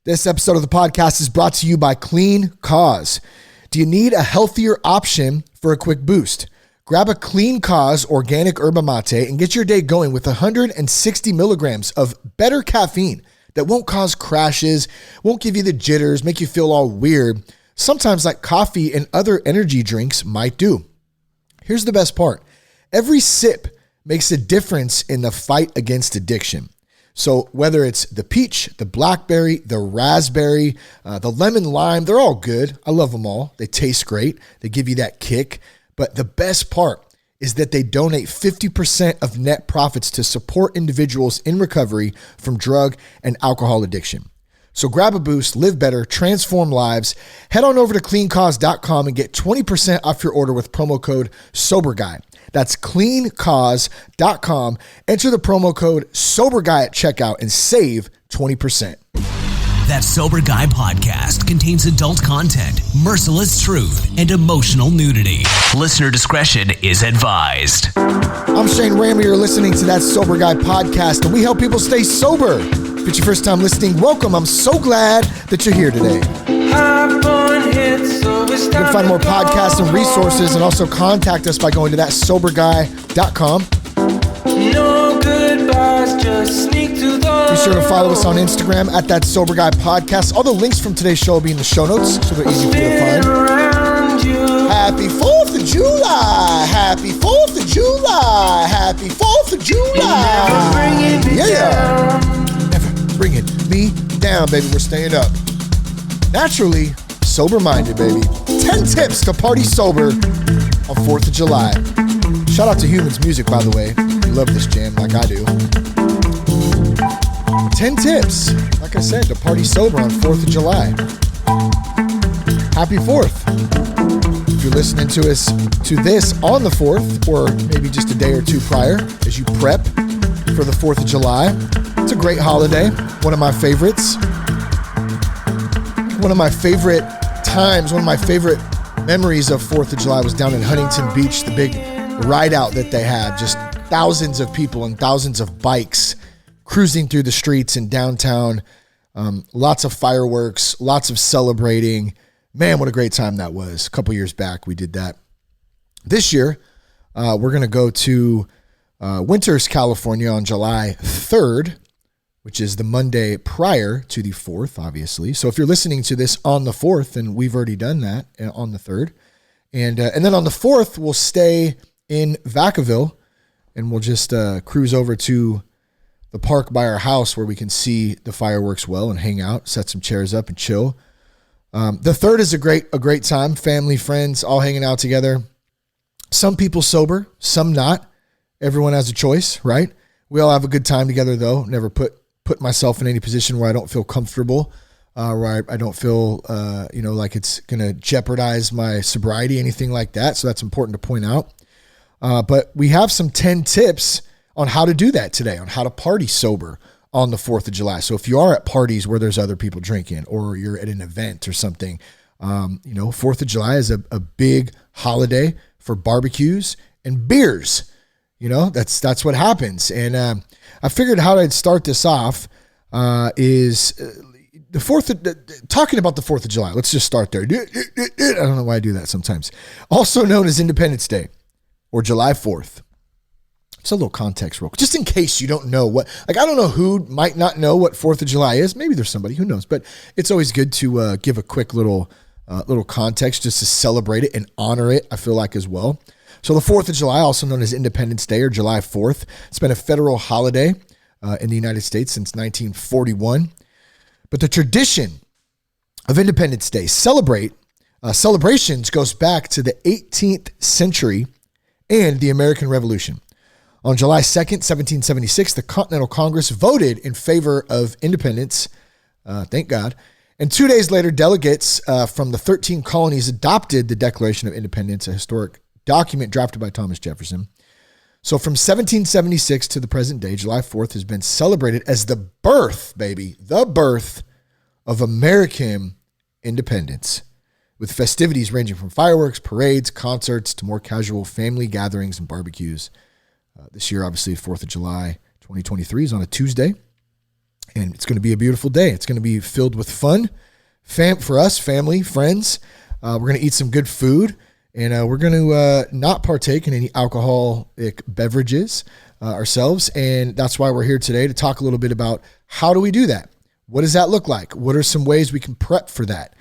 This episode of the podcast is brought to you by Clean Cause. Do you need a healthier option for a quick boost? Grab a Clean Cause organic yerba mate and get your day going with 160 milligrams of better caffeine that won't cause crashes, won't give you the jitters, make you feel all weird, sometimes like coffee and other energy drinks might do. Here's the best part. Every sip makes a difference in the fight against addiction. So whether it's the peach, the blackberry, the raspberry, the lemon lime, they're all good. I love them all. They taste great. They give you that kick. But the best part is that they donate 50% of net profits to support individuals in recovery from drug and alcohol addiction. So grab a boost, live better, transform lives. Head on over to cleancause.com and get 20% off your order with promo code SOBERGUY. That's cleancause.com. Enter the promo code SOBERGUY at checkout and save 20%. That Sober Guy podcast contains adult content, merciless truth, and emotional nudity. Listener discretion is advised. I'm Shane Ramey. You're listening to That Sober Guy podcast, and we help people stay sober. If it's your first time listening, welcome. I'm so glad that you're here today. You can find more podcasts and resources and also contact us by going to thatsoberguy.com. No goodbyes, just sneak to the Be sure to follow us on Instagram at That Sober Guy Podcast. All the links from today's show will be in the show notes, so they're easy for you to find. Happy 4th of July! Happy 4th of July! Happy 4th of July! Never bringing me down, baby. We're staying up. Naturally, sober-minded, baby. 10 tips to party sober on 4th of July. Shout out to Humans Music, by the way. You love this jam like I do. 10 tips, like I said, to party sober on 4th of July. Happy 4th. If you're listening to this on the 4th, or maybe just a day or two prior, as you prep for the 4th of July, it's a great holiday. One of my favorites. One of my favorite times, one of my favorite memories of 4th of July was down in Huntington Beach, the big ride out that they have. Just thousands of people and thousands of bikes cruising through the streets in downtown. Lots of fireworks, lots of celebrating. Man, what a great time that was. A couple years back, we did that. This year, we're going to go to Winters, California on July 3rd, which is the Monday prior to the 4th, obviously. So if you're listening to this on the 4th, then we've already done that on the 3rd. And then on the 4th, we'll stay in Vacaville, and we'll just cruise over to the park by our house where we can see the fireworks well and hang out, set some chairs up and chill. The 3rd is a great time. Family, friends, all hanging out together. Some people sober, some not. Everyone has a choice, right? We all have a good time together, though. Never put myself in any position where I don't feel comfortable, where I don't feel, like it's going to jeopardize my sobriety, anything like that. So that's important to point out. But we have some 10 tips on how to do that today, on how to party sober on the 4th of July. So if you are at parties where there's other people drinking, or you're at an event or something, 4th of July is a big holiday for barbecues and beers. That's what happens. And I figured how I'd start this off is talking about the 4th of July. Let's just start there. I don't know why I do that sometimes. Also known as Independence Day or July 4th. It's a little context real quick, just in case you don't know what, I don't know who might not know what 4th of July is. Maybe there's somebody who knows, but it's always good to give a quick little context just to celebrate it and honor it, I feel like, as well. So the 4th of July, also known as Independence Day or July 4th, it's been a federal holiday in the United States since 1941. But the tradition of Independence Day celebrations goes back to the 18th century and the American Revolution. On July 2nd, 1776, the Continental Congress voted in favor of independence, thank God. And 2 days later, delegates from the 13 colonies adopted the Declaration of Independence, a historic document drafted by Thomas Jefferson. So from 1776 to the present day, July 4th has been celebrated as the birth of American independence, with festivities ranging from fireworks, parades, concerts, to more casual family gatherings and barbecues. This year, obviously, 4th of July, 2023 is on a Tuesday. And it's going to be a beautiful day. It's going to be filled with fun for us, family, friends. We're going to eat some good food, and we're going to not partake in any alcoholic beverages ourselves. And that's why we're here today, to talk a little bit about how do we do that? What does that look like? What are some ways we can prep for that?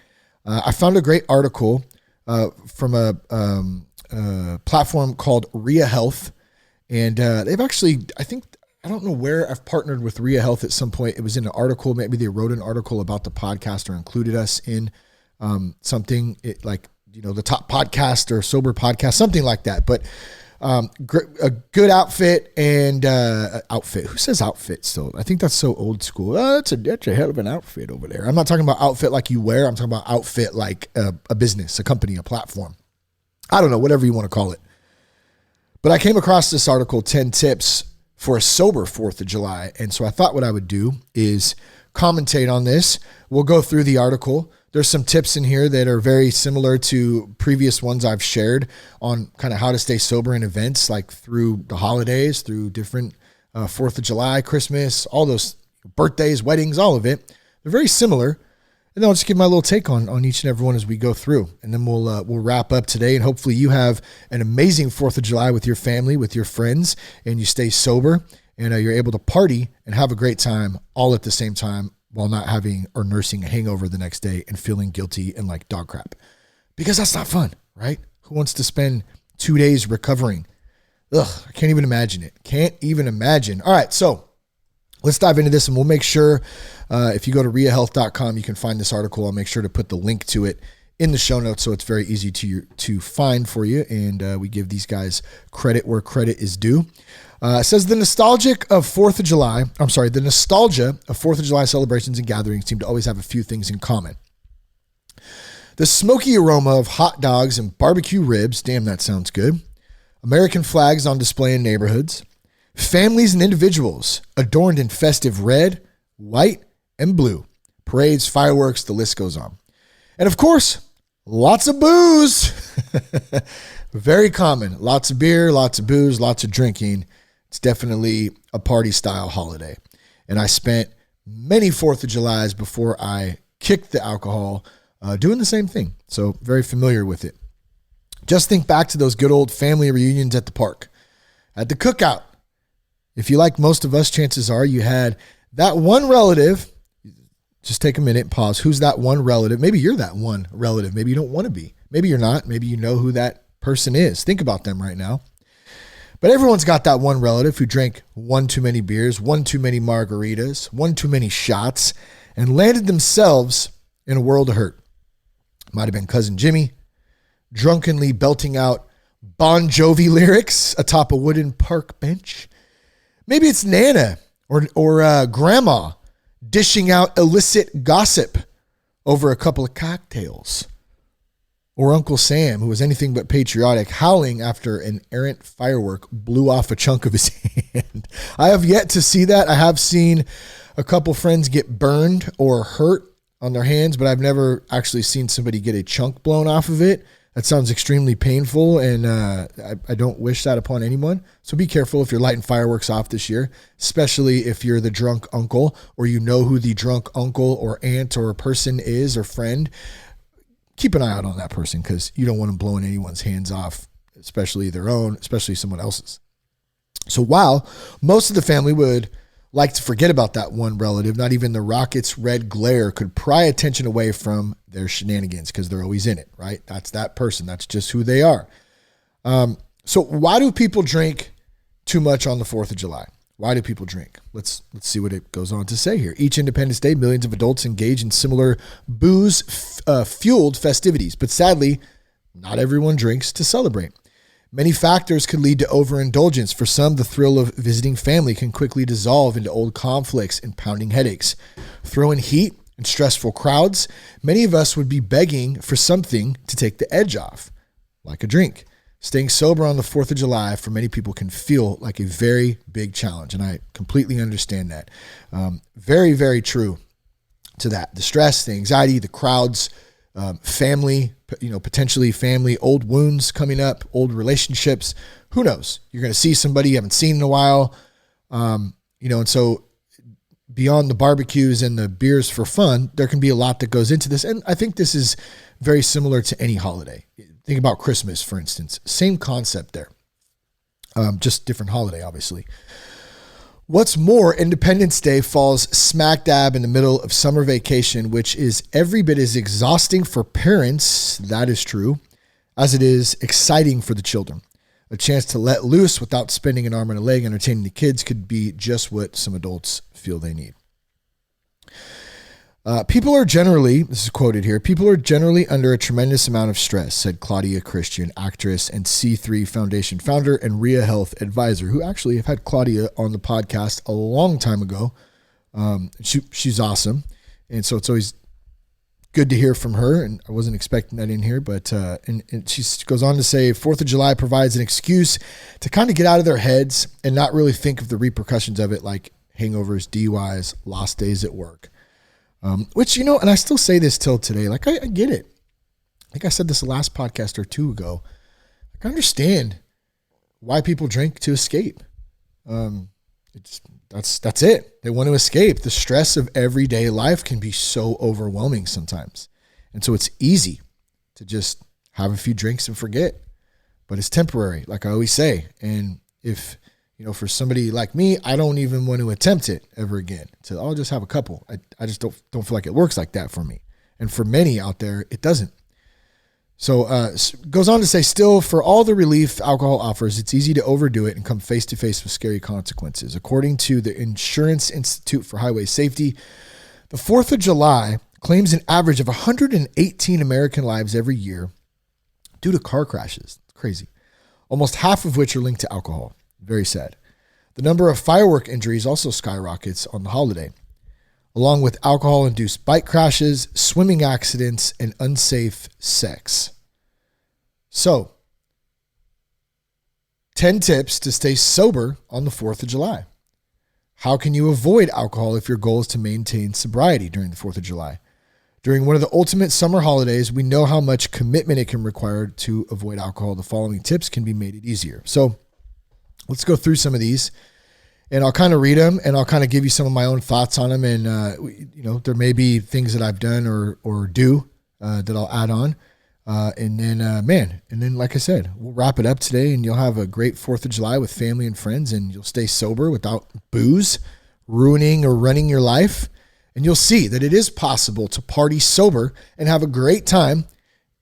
I found a great article from a platform called Rhea Health. And they've actually, I don't know where I've partnered with Rhea Health at some point. It was in an article. Maybe they wrote an article about the podcast or included us in something the top podcast or sober podcast, something like that. But a good outfit and outfit. Who says outfit still? I think that's so old school. Oh, that's a hell of an outfit over there. I'm not talking about outfit like you wear. I'm talking about outfit like a business, a company, a platform. I don't know, whatever you want to call it. But I came across this article, 10 tips for a sober 4th of July. And so I thought what I would do is commentate on this. We'll go through the article. There's some tips in here that are very similar to previous ones I've shared on kind of how to stay sober in events, like through the holidays, through different 4th of July, Christmas, all those birthdays, weddings, all of it. They're very similar. And then I'll just give my little take on each and every one as we go through. And then we'll wrap up today. And hopefully you have an amazing 4th of July with your family, with your friends, and you stay sober and you're able to party and have a great time all at the same time while not having or nursing a hangover the next day and feeling guilty and like dog crap. Because that's not fun, right? Who wants to spend 2 days recovering? Ugh, I can't even imagine it. Can't even imagine. All right, so let's dive into this, and we'll make sure if you go to rheahealth.com, you can find this article. I'll make sure to put the link to it in the show notes so it's very easy to find for you, and we give these guys credit where credit is due. It says the nostalgia of 4th of July celebrations and gatherings seem to always have a few things in common. The smoky aroma of hot dogs and barbecue ribs, damn, that sounds good. American flags on display in neighborhoods. Families and individuals adorned in festive red, white, and blue. Parades, fireworks, the list goes on. And of course, lots of booze. Very common. Lots of beer, lots of booze, lots of drinking. It's definitely a party style holiday. And I spent many 4th of Julys before I kicked the alcohol doing the same thing. So very familiar with it. Just think back to those good old family reunions at the park, at the cookout. If you like most of us, chances are you had that one relative. Just take a minute, pause. Who's that one relative? Maybe you're that one relative. Maybe you don't want to be. Maybe you're not. Maybe you know who that person is. Think about them right now. But everyone's got that one relative who drank one too many beers, one too many margaritas, one too many shots, and landed themselves in a world of hurt. Might have been Cousin Jimmy, drunkenly belting out Bon Jovi lyrics atop a wooden park bench. Maybe it's Nana or Grandma dishing out illicit gossip over a couple of cocktails. Or Uncle Sam, who was anything but patriotic, howling after an errant firework blew off a chunk of his hand. I have yet to see that. I have seen a couple friends get burned or hurt on their hands, but I've never actually seen somebody get a chunk blown off of it. That sounds extremely painful, and I don't wish that upon anyone. So be careful if you're lighting fireworks off this year, especially if you're the drunk uncle or you know who the drunk uncle or aunt or person is or friend. Keep an eye out on that person because you don't want them blowing anyone's hands off, especially their own, especially someone else's. So while most of the family would like to forget about that one relative, not even the rocket's red glare could pry attention away from their shenanigans because they're always in it, right? That's that person. That's just who they are. So why do people drink too much on the 4th of July? Why do people drink? Let's see what it goes on to say here. Each Independence Day, millions of adults engage in similar booze-fueled festivities. But sadly, not everyone drinks to celebrate. Many factors could lead to overindulgence. For some, the thrill of visiting family can quickly dissolve into old conflicts and pounding headaches. Throw in heat and stressful crowds, many of us would be begging for something to take the edge off, like a drink. Staying sober on the 4th of July for many people can feel like a very big challenge, and I completely understand that. Very, very true to that. The stress, the anxiety, the crowds, family, potentially family, old wounds coming up, old relationships. Who knows? You're going to see somebody you haven't seen in a while, and so beyond the barbecues and the beers for fun, there can be a lot that goes into this. And I think this is very similar to any holiday. Think about Christmas, for instance. Same concept there. Just different holiday, obviously. What's more, Independence Day falls smack dab in the middle of summer vacation, which is every bit as exhausting for parents, that is true, as it is exciting for the children. A chance to let loose without spending an arm and a leg entertaining the kids could be just what some adults feel they need. People are generally, this is quoted here, people are generally under a tremendous amount of stress, said Claudia Christian, actress and C3 Foundation founder and RIA Health advisor, who actually have had Claudia on the podcast a long time ago. She's awesome. And so it's always good to hear from her. And I wasn't expecting that in here, but and she goes on to say 4th of July provides an excuse to kind of get out of their heads and not really think of the repercussions of it, like hangovers, DUIs, lost days at work. Which, and I still say this till today, like I get it. I think I said this the last podcast or two ago. I understand why people drink to escape. That's it. They want to escape. The stress of everyday life can be so overwhelming sometimes. And so it's easy to just have a few drinks and forget, but it's temporary, like I always say. And if, for somebody like me, I don't even want to attempt it ever again. So I'll just have a couple. I just don't feel like it works like that for me. And for many out there, it doesn't. So goes on to say, still, for all the relief alcohol offers, it's easy to overdo it and come face to face with scary consequences. According to the Insurance Institute for Highway Safety, the 4th of July claims an average of 118 American lives every year due to car crashes. It's crazy. Almost half of which are linked to alcohol. Very sad. The number of firework injuries also skyrockets on the holiday, along with alcohol-induced bike crashes, swimming accidents, and unsafe sex. So, 10 tips to stay sober on the 4th of July. How can you avoid alcohol if your goal is to maintain sobriety during the 4th of July? During one of the ultimate summer holidays, we know how much commitment it can require to avoid alcohol. The following tips can be made it easier. So, let's go through some of these. And I'll kind of read them and I'll kind of give you some of my own thoughts on them. And, there may be things that I've done or do that I'll add on. And then, like I said, we'll wrap it up today and you'll have a great 4th of July with family and friends and you'll stay sober without booze ruining or running your life. And you'll see that it is possible to party sober and have a great time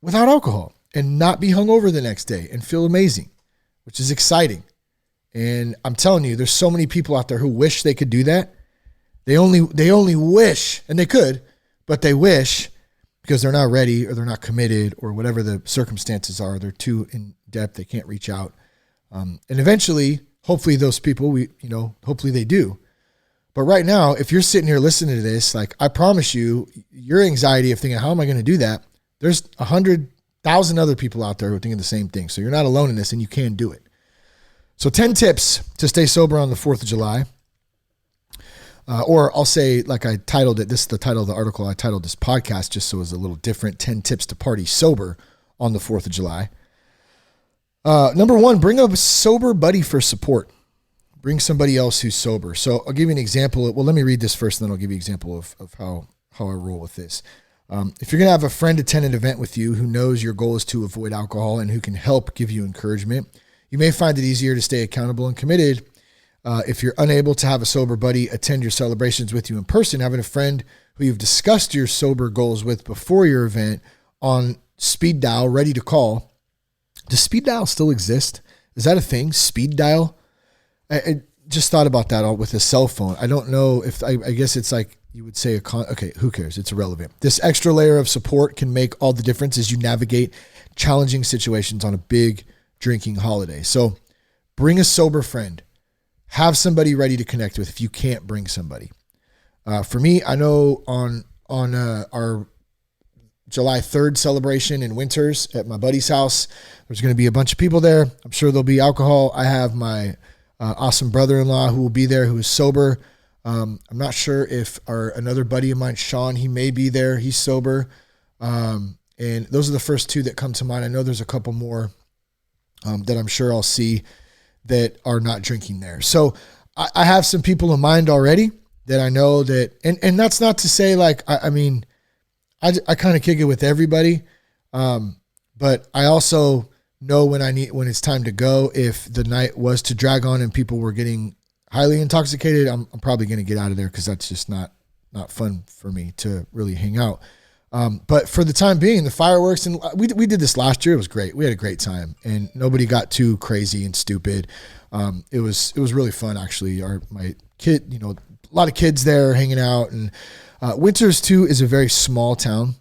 without alcohol and not be hungover the next day and feel amazing, which is exciting. And I'm telling you, there's so many people out there who wish they could do that. They only wish, and they could, but they wish because they're not ready or they're not committed or whatever the circumstances are. They're too in depth. They can't reach out. And eventually, hopefully those people, hopefully they do. But right now, if you're sitting here listening to this, like I promise you, your anxiety of thinking, how am I going to do that? There's 100,000 other people out there who are thinking the same thing. So you're not alone in this and you can do it. So 10 tips to stay sober on the 4th of July. Or I'll say, like I titled it, this is the title of the article I titled this podcast, just so it was a little different, 10 tips to party sober on the 4th of July. Number 1, bring a sober buddy for support. Bring somebody else who's sober. So I'll give you an example. Well, let me read this first, and then I'll give you an example of how I roll with this. If you're going to have a friend attend an event with you who knows your goal is to avoid alcohol and who can help give you encouragement, you may find it easier to stay accountable and committed. If you're unable to have a sober buddy attend your celebrations with you in person, having a friend who you've discussed your sober goals with before your event on speed dial, ready to call. Does speed dial still exist? Is that a thing? Speed dial? I just thought about that all with a cell phone. I don't know if, I guess it's like you would say okay, who cares? It's irrelevant. This extra layer of support can make all the difference as you navigate challenging situations on a big drinking holiday. So bring a sober friend. Have somebody ready to connect with if you can't bring somebody. For me, I know on our July 3rd celebration in Winters at my buddy's house, there's going to be a bunch of people there. I'm sure there'll be alcohol. I have my awesome brother-in-law who will be there, who is sober. I'm not sure if another buddy of mine, Sean, he may be there. He's sober. And those are the first two that come to mind. I know there's a couple more that I'm sure I'll see that are not drinking there. So I have some people in mind already. that I know that, and that's not to say like, I mean, I kind of kick it with everybody. But I also know when it's time to go. If the night was to drag on and people were getting highly intoxicated, I'm probably going to get out of there, because that's just not fun for me to really hang out. But for the time being, the fireworks, and we did this last year. It was great. We had a great time, and nobody got too crazy and stupid. It was really fun, actually. My kid, a lot of kids there hanging out, and Winters too is a very small town,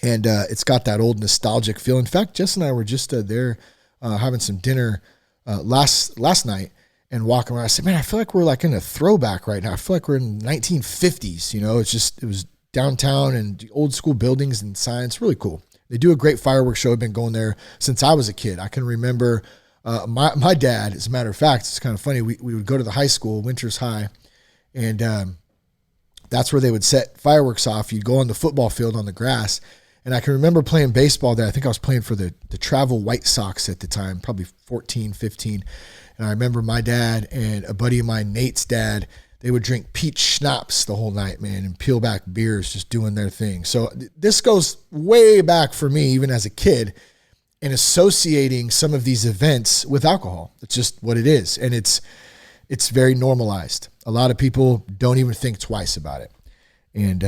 and it's got that old nostalgic feel. In fact, Jess and I were just there having some dinner last night and walking around. I said, man, I feel like we're like in a throwback right now. I feel like we're in the 1950s. It was downtown and old school buildings and signs. Really cool. They do a great fireworks show. I've been going there since I was a kid. I can remember my dad, as a matter of fact, it's kind of funny. We would go to the high school, Winters High, and that's where they would set fireworks off. You'd go on the football field on the grass. And I can remember playing baseball there. I think I was playing for the Travel White Sox at the time, probably 14, 15. And I remember my dad and a buddy of mine, Nate's dad, they would drink peach schnapps the whole night, man, and peel back beers, just doing their thing. So this goes way back for me, even as a kid, and associating some of these events with alcohol. It's just what it is. And it's very normalized. A lot of people don't even think twice about it. And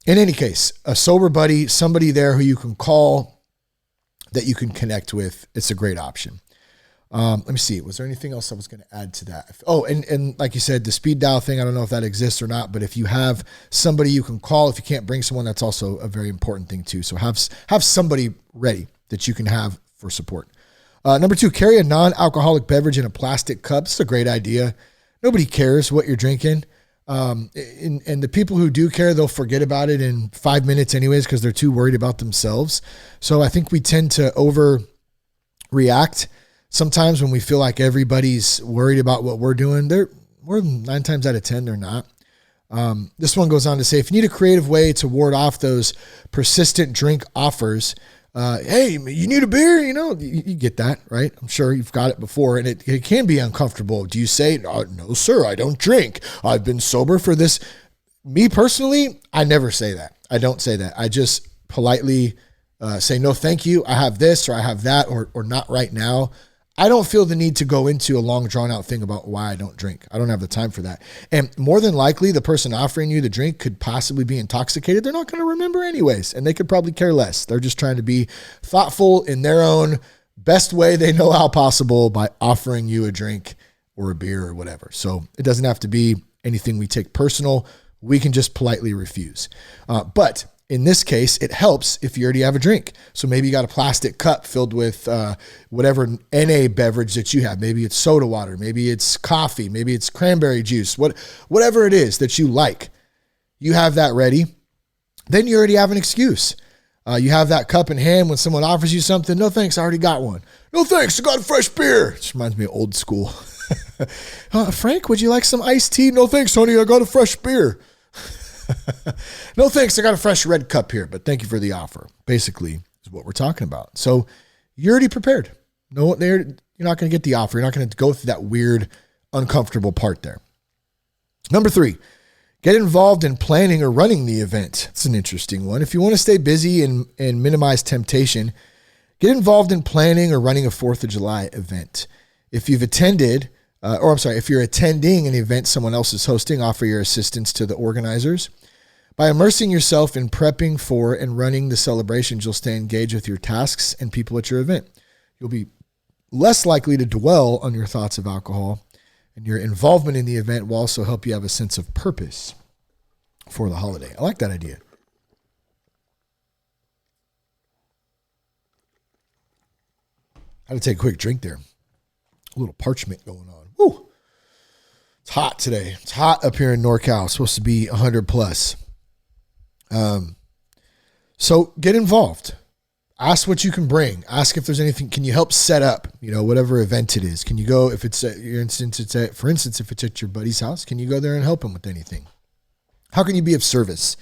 in any case, a sober buddy, somebody there who you can call, that you can connect with, it's a great option. Let me see. Was there anything else I was going to add to that? Oh, and like you said, the speed dial thing, I don't know if that exists or not, but if you have somebody you can call, if you can't bring someone, that's also a very important thing too. So have somebody ready that you can have for support. Number 2, carry a non-alcoholic beverage in a plastic cup. It's a great idea. Nobody cares what you're drinking. And the people who do care, they'll forget about it in 5 minutes anyways, because they're too worried about themselves. So I think we tend to overreact sometimes when we feel like everybody's worried about what we're doing. They're more than 9 times out of 10, they're not. This one goes on to say, if you need a creative way to ward off those persistent drink offers, hey, you need a beer, you get that, right? I'm sure you've got it before, and it can be uncomfortable. Do you say, no, sir, I don't drink. I've been sober for this. Me personally, I never say that. I don't say that. I just politely say, no, thank you. I have this, or I have that, or not right now. I don't feel the need to go into a long drawn out thing about why I don't drink. I don't have the time for that. And more than likely, the person offering you the drink could possibly be intoxicated. They're not going to remember anyways, and they could probably care less. They're just trying to be thoughtful in their own best way they know how possible by offering you a drink or a beer or whatever. So it doesn't have to be anything we take personal. We can just politely refuse. But in this case, it helps if you already have a drink. So maybe you got a plastic cup filled with whatever NA beverage that you have. Maybe it's soda water. Maybe it's coffee. Maybe it's cranberry juice. Whatever it is that you like, you have that ready. Then you already have an excuse. You have that cup in hand when someone offers you something. No, thanks. I already got one. No, thanks. I got a fresh beer. This reminds me of old school. Frank, would you like some iced tea? No, thanks, honey. I got a fresh beer. No, thanks. I got a fresh red cup here, but thank you for the offer. Basically, is what we're talking about. So you're already prepared. No, you're not going to get the offer. You're not going to go through that weird, uncomfortable part there. Number 3, get involved in planning or running the event. It's an interesting one. If you want to stay busy and minimize temptation, get involved in planning or running a 4th of July event. If you're attending an event someone else is hosting, offer your assistance to the organizers. By immersing yourself in prepping for and running the celebrations, you'll stay engaged with your tasks and people at your event. You'll be less likely to dwell on your thoughts of alcohol, and your involvement in the event will also help you have a sense of purpose for the holiday. I like that idea. I had to take a quick drink there. A little parchment going on. Woo! It's hot today. It's hot up here in NorCal. It's supposed to be 100 plus. So get involved. Ask what you can bring. Ask if there's anything. Can you help set up, whatever event it is? Can you go, if it's for instance, if it's at your buddy's house, can you go there and help him with anything? How can you be of service?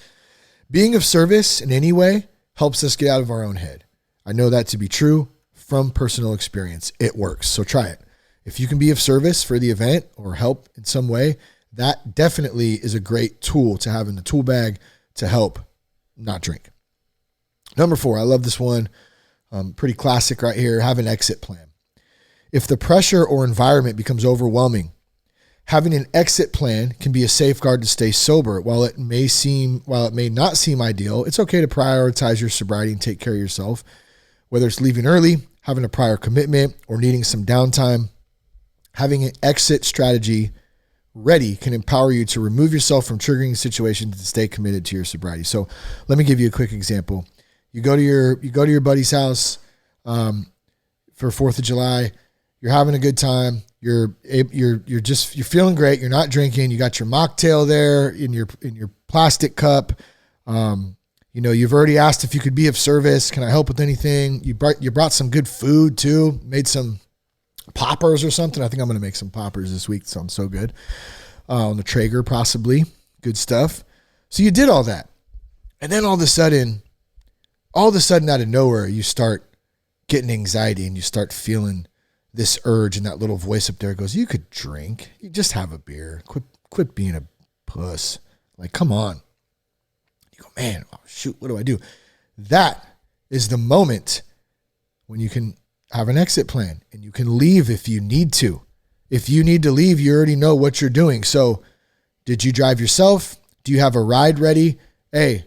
Being of service in any way helps us get out of our own head. I know that to be true from personal experience. It works. So try it. If you can be of service for the event or help in some way, that definitely is a great tool to have in the tool bag to help not drink. Number 4, I love this one. Pretty classic right here. Have an exit plan. If the pressure or environment becomes overwhelming, having an exit plan can be a safeguard to stay sober. While it may not seem ideal, it's okay to prioritize your sobriety and take care of yourself. Whether it's leaving early, having a prior commitment, or needing some downtime, having an exit strategy ready can empower you to remove yourself from triggering situations to stay committed to your sobriety. So let me give you a quick example. You go to your buddy's house for 4th of July. You're having a good time. You're feeling great. You're not drinking. You got your mocktail there in your plastic cup. You've already asked if you could be of service. Can I help with anything? You brought some good food too. Made some poppers or something. I think I'm going to make some poppers this week. It sounds so good. On the Traeger, possibly. Good stuff. So you did all that. And then all of a sudden out of nowhere, you start getting anxiety and you start feeling this urge, and that little voice up there goes, you could drink. You just have a beer. Quit being a puss. Like, come on. You go, man, oh, shoot, what do I do? That is the moment when you can have an exit plan and you can leave if you need to. If you need to leave, you already know what you're doing. So did you drive yourself? Do you have a ride ready? Hey,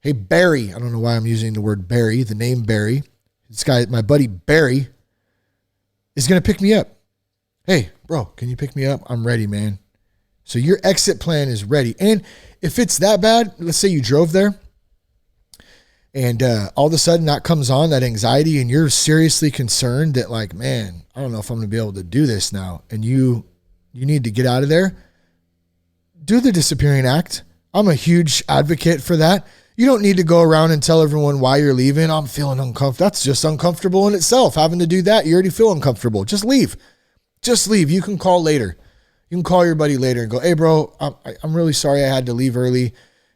Barry. I don't know why I'm using the word Barry, the name Barry. This guy, my buddy Barry, is going to pick me up. Hey, bro, can you pick me up? I'm ready, man. So your exit plan is ready. And if it's that bad, let's say you drove there and all of a sudden that comes on, that anxiety, and you're seriously concerned that, like, man, I don't know if I'm going to be able to do this now. And you need to get out of there. Do the disappearing act. I'm a huge advocate for that. You don't need to go around and tell everyone why you're leaving. I'm feeling uncomfortable. That's just uncomfortable in itself. Having to do that, you already feel uncomfortable. Just leave. Just leave. You can call later. You can call your buddy later and go, hey, bro, I'm really sorry I had to leave early.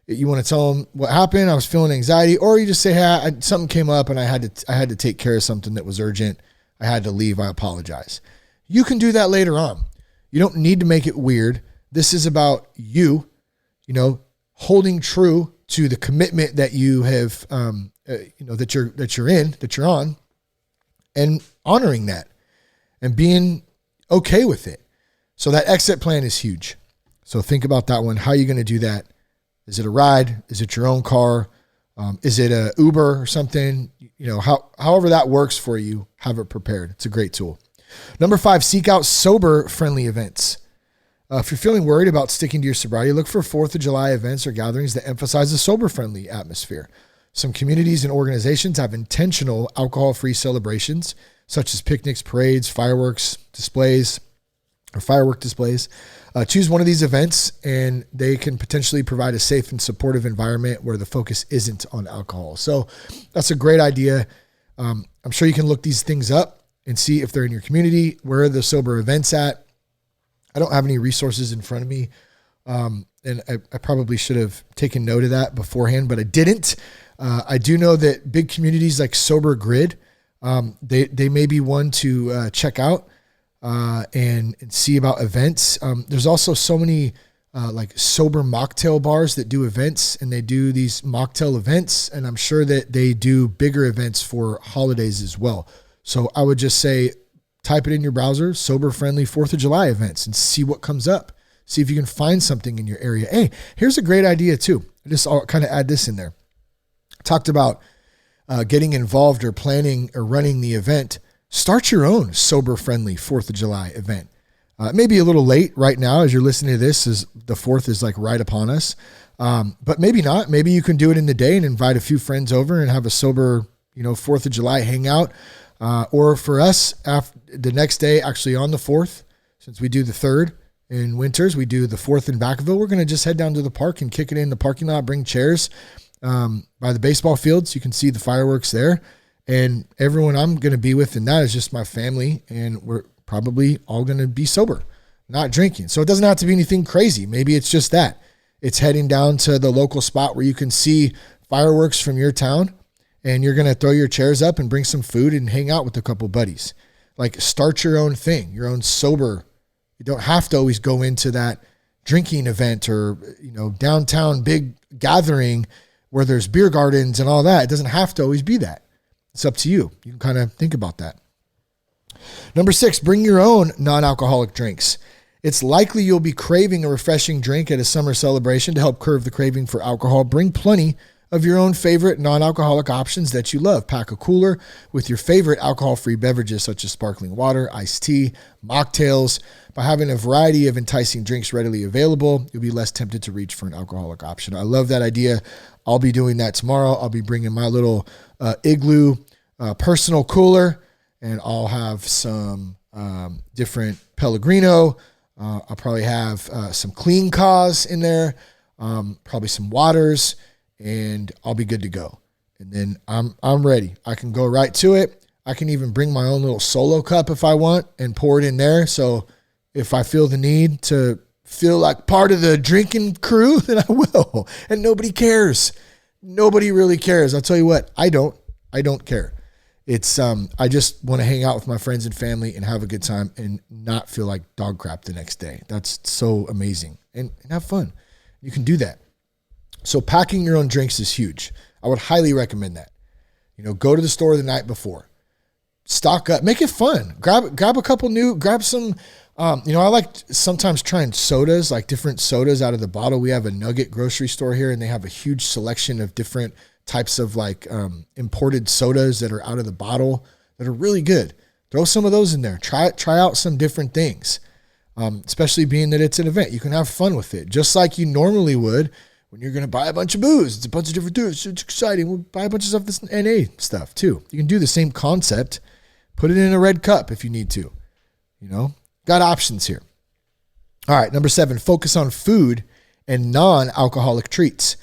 You want to tell them what happened? I was feeling anxiety. Or you just say, hey, something came up and I had to take care of something that was urgent. I had to leave. I apologize. You can do that later on. You don't need to make it weird. This is about you, holding true to the commitment that you have, that you're on, and honoring that and being okay with it. So that exit plan is huge. So think about that one. How are you going to do that? Is it a ride? Is it your own car? Is it a Uber or something? However that works for you, have it prepared. It's a great tool. Number 5, seek out sober-friendly events. If you're feeling worried about sticking to your sobriety, look for 4th of July events or gatherings that emphasize a sober-friendly atmosphere. Some communities and organizations have intentional alcohol-free celebrations, such as picnics, parades, firework displays. Choose one of these events, and they can potentially provide a safe and supportive environment where the focus isn't on alcohol. So that's a great idea. I'm sure you can look these things up and see if they're in your community. Where are the sober events at? I don't have any resources in front of me. And I probably should have taken note of that beforehand, but I didn't. I do know that big communities like Sober Grid, they may be one to check out and see about events. There's also so many like sober mocktail bars that do events, and they do these mocktail events, and I'm sure that they do bigger events for holidays as well. So I would just say, type it in your browser, sober-friendly 4th of July events, and see what comes up. See if you can find something in your area. Hey, here's a great idea too. I'll kind of add this in there. Talked about getting involved or planning or running the event. Start your own sober-friendly 4th of July event. It may be a little late right now as you're listening to this, as the 4th is like right upon us. But maybe not. Maybe you can do it in the day and invite a few friends over and have a sober, 4th of July hangout. Or for us, the next day, actually on the 4th, since we do the 3rd in winters, we do the 4th in Vacaville. We're going to just head down to the park and kick it in the parking lot, bring chairs by the baseball fields. You can see the fireworks there. And everyone I'm going to be with in that is just my family, and we're probably all going to be sober, not drinking. So it doesn't have to be anything crazy. Maybe it's just that. It's heading down to the local spot where you can see fireworks from your town, and you're going to throw your chairs up and bring some food and hang out with a couple buddies. Like, start your own thing, your own sober. You don't have to always go into that, drinking event or, downtown big gathering where there's beer gardens and all that. It doesn't have to always be that. It's up to you. You can kind of think about that. Number 6, bring your own non-alcoholic drinks. It's likely you'll be craving a refreshing drink at a summer celebration. To help curb the craving for alcohol, bring plenty of your own favorite non-alcoholic options that you love. Pack a cooler with your favorite alcohol-free beverages such as sparkling water, iced tea, mocktails. By having a variety of enticing drinks readily available, you'll be less tempted to reach for an alcoholic option. I love that idea. I'll be doing that tomorrow. I'll be bringing my little Igloo personal cooler, and I'll have some different Pellegrino. I'll probably have some Clean Cause in there, probably some waters, and I'll be good to go. And then I'm ready. I can go right to it. I can even bring my own little solo cup if I want and pour it in there. So if I feel the need to feel like part of the drinking crew, then I will. And nobody cares. Nobody really cares. I'll tell you what, I don't care. It's I just want to hang out with my friends and family and have a good time and not feel like dog crap the next day. That's so amazing. And have fun. You can do that. So packing your own drinks is huge. I would highly recommend that. Go to the store the night before. Stock up. Make it fun. Grab a couple grab some, I like sometimes trying sodas, like different sodas out of the bottle. We have a Nugget grocery store here, and they have a huge selection of different types of imported sodas that are out of the bottle that are really good. Throw some of those in there. Try out some different things, especially being that it's an event. You can have fun with it, just like you normally would when you're going to buy a bunch of booze. It's a bunch of different booze. It's exciting. We'll buy a bunch of stuff that's NA stuff too. You can do the same concept. Put it in a red cup if you need to. Got options here. All right, number 7, focus on food and non-alcoholic treats.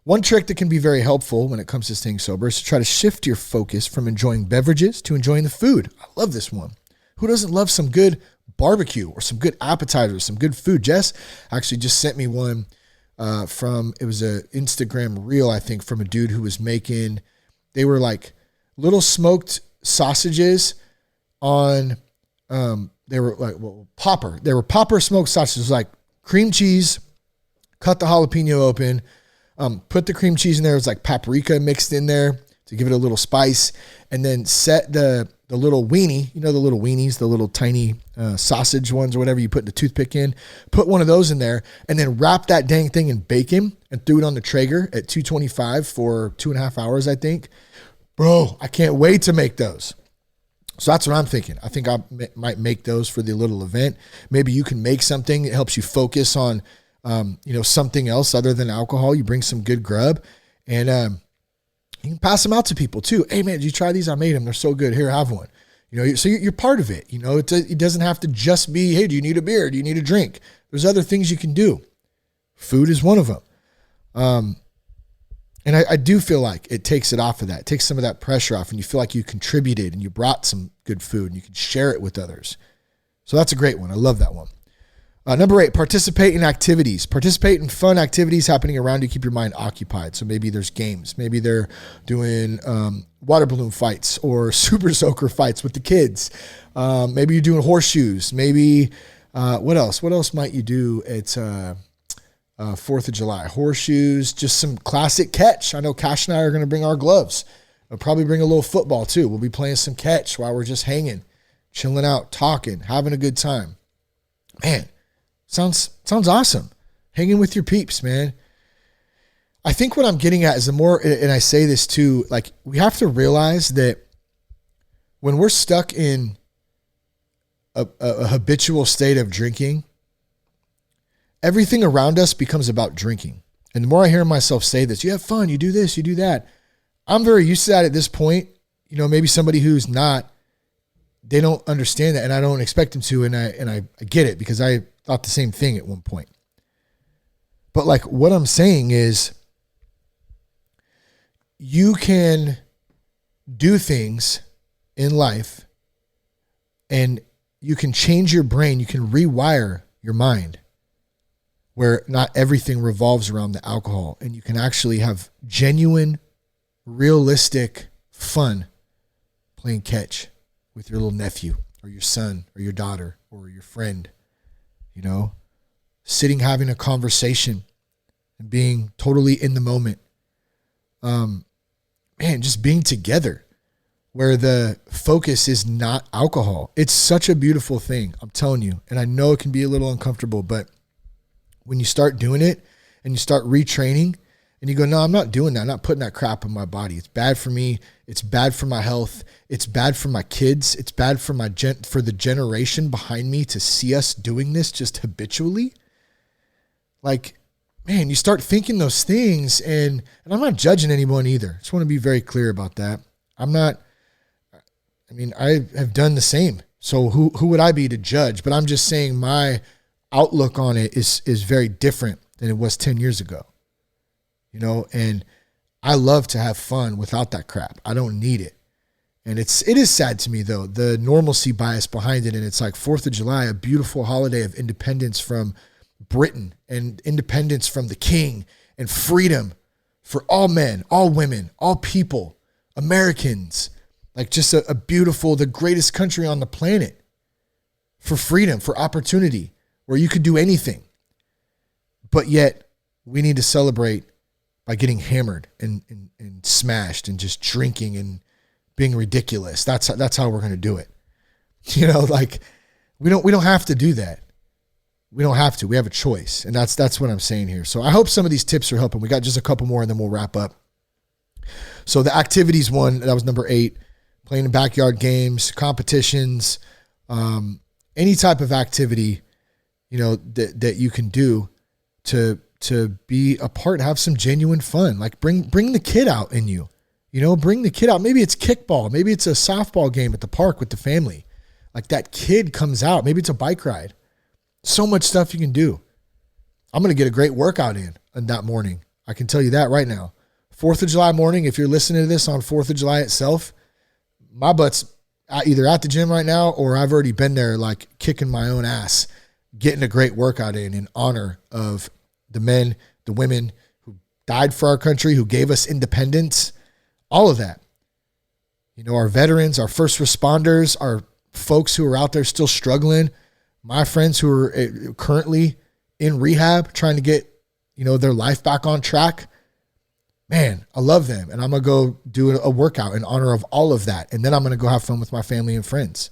One trick that can be very helpful when it comes to staying sober is to try to shift your focus from enjoying beverages to enjoying the food. I love this one. Who doesn't love some good barbecue or some good appetizers, some good food? Jess actually just sent me one it was an Instagram reel, I think, from a dude who was making, they were like little smoked sausages on, they were like, popper. They were popper smoked sausages, like cream cheese, cut the jalapeno open, put the cream cheese in there. It was like paprika mixed in there to give it a little spice, and then set the little weenie, the little weenies, the little tiny sausage ones or whatever you put the toothpick in, put one of those in there, and then wrap that dang thing in bacon and threw it on the Traeger at 225 for 2.5 hours, I think. Bro, I can't wait to make those. So that's what I'm thinking. I think I might make those for the little event. Maybe you can make something that helps you focus on, something else other than alcohol. You bring some good grub, and you can pass them out to people too. Hey man, did you try these? I made them. They're so good. Here, have one. So you're part of it. It doesn't have to just be, hey, do you need a beer? Do you need a drink? There's other things you can do. Food is one of them. And I do feel like it takes it off of that. It takes some of that pressure off, and you feel like you contributed and you brought some good food and you can share it with others. So that's a great one. I love that one. Number 8, participate in activities. Participate in fun activities happening around you. Keep your mind occupied. So maybe there's games. Maybe they're doing water balloon fights or super soaker fights with the kids. Maybe you're doing horseshoes. Maybe, what else? What else might you do at 4th of July? Horseshoes, just some classic catch. I know Cash and I are going to bring our gloves. I'll probably bring a little football too. We'll be playing some catch while we're just hanging, chilling out, talking, having a good time. Man, sounds awesome. Hanging with your peeps, man. I think what I'm getting at is the more, and I say this too, like we have to realize that when we're stuck in a habitual state of drinking, everything around us becomes about drinking. And the more I hear myself say this, you have fun, you do this, you do that. I'm very used to that at this point. Maybe somebody who's not, they don't understand that, and I don't expect them to, and I get it because I thought the same thing at one point. But like what I'm saying is you can do things in life and you can change your brain, you can rewire your mind where not everything revolves around the alcohol, and you can actually have genuine, realistic fun playing catch with your little nephew or your son or your daughter or your friend, sitting, having a conversation and being totally in the moment. Just being together where the focus is not alcohol. It's such a beautiful thing. I'm telling you. And I know it can be a little uncomfortable, but when you start doing it and you start retraining and you go, no, I'm not doing that. I'm not putting that crap in my body. It's bad for me. It's bad for my health. It's bad for my kids. It's bad for for the generation behind me to see us doing this just habitually. Like, man, you start thinking those things, and I'm not judging anyone either. I just want to be very clear about that. I have done the same. So who would I be to judge? But I'm just saying my outlook on it is very different than it was 10 years ago. And I love to have fun without that crap. I don't need it. And it is sad to me though, the normalcy bias behind it. And it's like 4th of July, a beautiful holiday of independence from Britain and independence from the king and freedom for all men, all women, all people, Americans, like just a beautiful, the greatest country on the planet for freedom, for opportunity, where you could do anything. But yet we need to celebrate by getting hammered and smashed and just drinking and being ridiculous. That's how we're going to do it. Like we don't have to do that. We don't have to. We have a choice. And that's what I'm saying here. So I hope some of these tips are helping. We got just a couple more and then we'll wrap up. So the activities one, that was number 8, playing in backyard games, competitions, any type of activity, that you can do to be a part, have some genuine fun. Like bring the kid out in you, bring the kid out. Maybe it's kickball. Maybe it's a softball game at the park with the family. Like that kid comes out. Maybe it's a bike ride. So much stuff you can do. I'm going to get a great workout in that morning. I can tell you that right now. 4th of July morning, if you're listening to this on 4th of July itself, my butt's either at the gym right now or I've already been there like kicking my own ass, getting a great workout in honor of the men, the women who died for our country, who gave us independence, all of that. Our veterans, our first responders, our folks who are out there still struggling, my friends who are currently in rehab trying to get, their life back on track. Man, I love them. And I'm going to go do a workout in honor of all of that. And then I'm going to go have fun with my family and friends.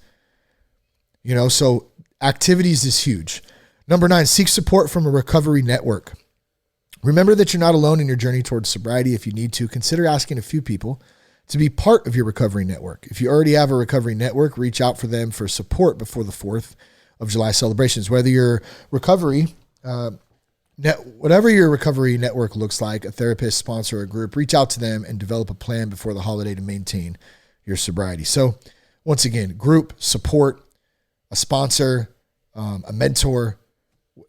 So activities is huge. Number 9, seek support from a recovery network. Remember that you're not alone in your journey towards sobriety. If you need to, consider asking a few people to be part of your recovery network. If you already have a recovery network, reach out for them for support before the 4th of July celebrations. Whether your recovery, whatever your recovery network looks like, a therapist, sponsor, a group, reach out to them and develop a plan before the holiday to maintain your sobriety. So once again, group, support, a sponsor, a mentor,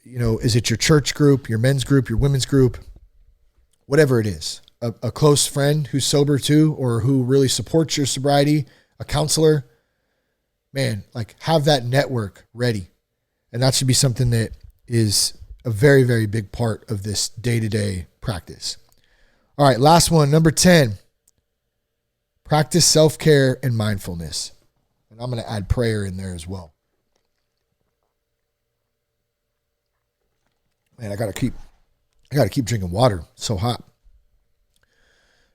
is it your church group, your men's group, your women's group, whatever it is, a close friend who's sober too, or who really supports your sobriety, a counselor, man, like have that network ready. And that should be something that is a very, very big part of this day-to-day practice. All right, last one, number 10, practice self-care and mindfulness. And I'm going to add prayer in there as well. Man, I got to keep drinking water. It's so hot.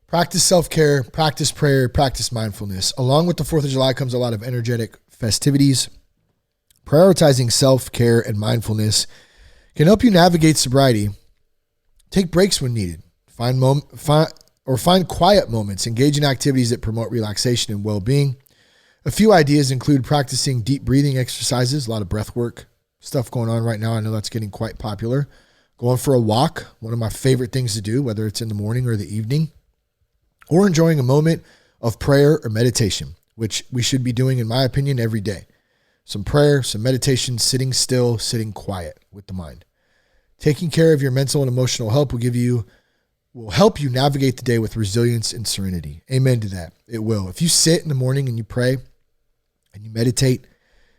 Practice self-care, practice prayer, practice mindfulness. Along with the 4th of July comes a lot of energetic festivities. Prioritizing self-care and mindfulness can help you navigate sobriety. Take breaks when needed. Find quiet moments. Engage in activities that promote relaxation and well-being. A few ideas include practicing deep breathing exercises, a lot of breath work stuff going on right now. I know that's getting quite popular. Going for a walk, one of my favorite things to do, whether it's in the morning or the evening, or enjoying a moment of prayer or meditation, which we should be doing, in my opinion, every day. Some prayer, some meditation, sitting still, sitting quiet with the mind. Taking care of your mental and emotional health will help you navigate the day with resilience and serenity. Amen to that. It will. If you sit in the morning and you pray and you meditate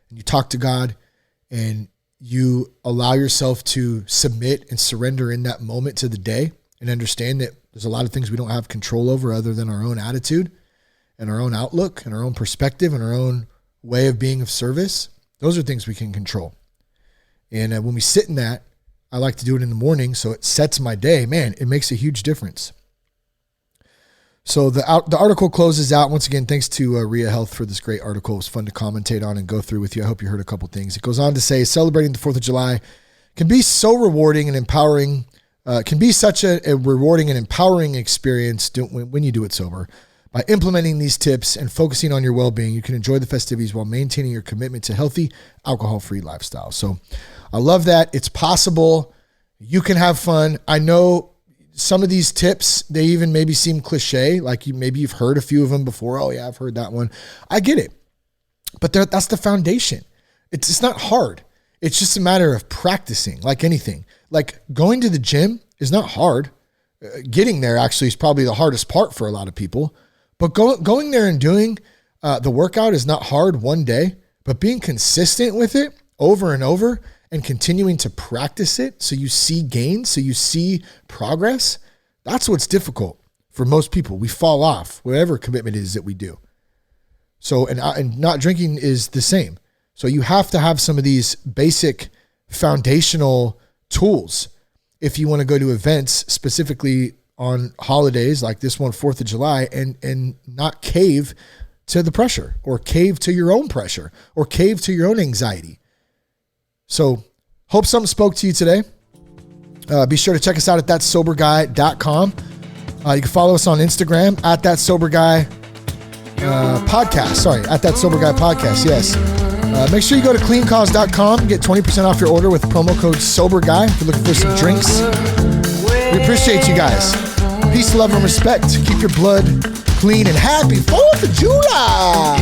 and you talk to God and you allow yourself to submit and surrender in that moment to the day and understand that there's a lot of things we don't have control over other than our own attitude and our own outlook and our own perspective and our own way of being of service. Those are things we can control. And when we sit in that, I like to do it in the morning, so it sets my day. Man, it makes a huge difference. So the article closes out. Once again, thanks to Rhea Health for this great article. It was fun to commentate on and go through with you. I hope you heard a couple things. It goes on to say, celebrating the 4th of July can be so rewarding and empowering, can be such a rewarding and empowering experience when you do it sober. By implementing these tips and focusing on your well-being, you can enjoy the festivities while maintaining your commitment to healthy, alcohol-free lifestyle. So I love that. It's possible. You can have fun. I know some of these tips, they even maybe seem cliche, like maybe you've heard a few of them before. Oh yeah, I've heard that one. I get it. But that's the foundation. It's not hard. It's just a matter of practicing, like anything. Like going to the gym is not hard. Getting there actually is probably the hardest part for a lot of people. But going there and doing the workout is not hard one day, but being consistent with it over and over and continuing to practice it so you see gains, so you see progress, that's what's difficult for most people. We fall off, whatever commitment it is that we do. So, and not drinking is the same. So you have to have some of these basic foundational tools if you want to go to events, specifically on holidays like this one, 4th of July, and not cave to the pressure or cave to your own pressure or cave to your own anxiety. So hope something spoke to you today. Be sure to check us out at thatsoberguy.com. You can follow us on Instagram at thatsoberguy podcast. Sorry, at thatsoberguy podcast. Yes. Make sure you go to cleancause.com, get 20% off your order with promo code SOBERGUY if you're looking for some drinks. We appreciate you guys. Peace, love, and respect. Keep your blood clean and happy 4th of July.